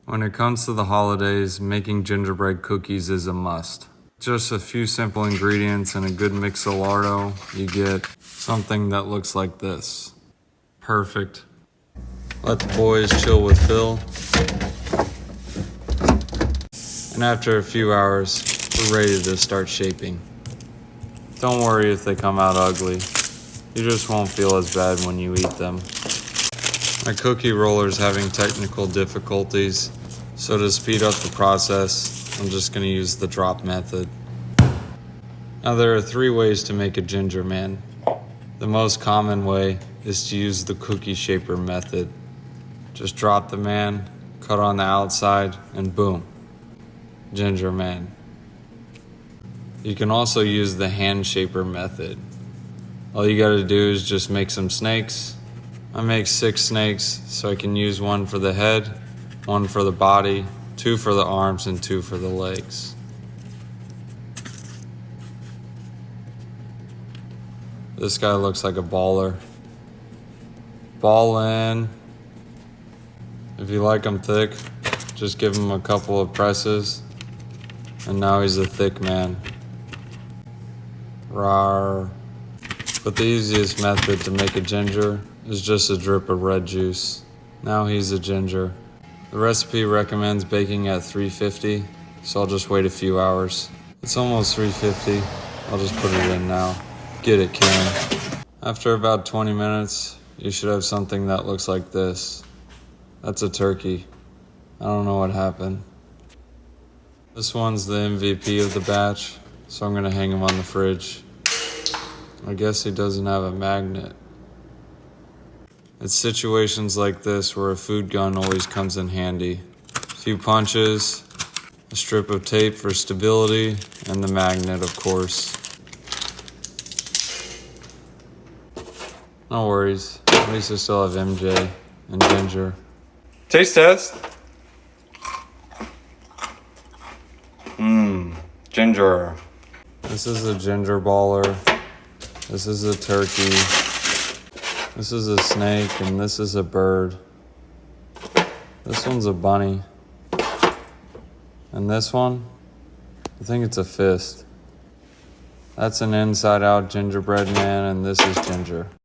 When it comes to the holidays, making gingerbread cookies is a must. Just a few simple ingredients and a good mix-a-lardo, you get something that looks like this. Perfect. Let the boys chill with Phil. And after a few hours, we're ready to start shaping. Don't worry if they come out ugly. You just won't feel as bad when you eat them. My cookie roller is having technical difficulties, so to speed up the process, I'm just going to use the drop method. Now there are 3 ways to make a ginger man. The most common way is to use the cookie shaper method. Just drop the man, cut on the outside, and boom, ginger man. You can also use the hand shaper method. All you gotta do is just make some snakes. I make 6 snakes so I can use 1 for the head, 1 for the body, 2 for the arms, and 2 for the legs. This guy looks like a baller. Ball in. If you like him thick, just give him a couple of presses, and now he's a thick man. Rawr. But the easiest method to make a ginger is just a drip of red juice. Now he's a ginger. The recipe recommends baking at 350, so I'll just wait a few hours. It's almost 350. I'll just put it in now. Get it, Karen. After about 20 minutes, you should have something that looks like this. That's a turkey. I don't know what happened. This one's the MVP of the batch, so I'm gonna hang him on the fridge. I guess he doesn't have a magnet. It's situations like this where a food gun always comes in handy. A few punches, a strip of tape for stability, and the magnet, of course. No worries, at least I still have MJ and Ginger. Taste test. Ginger. This is a ginger baller. This is a turkey. This is a snake, and this is a bird. This one's a bunny. And this one, I think it's a fist. That's an inside-out gingerbread man, and this is Ginger.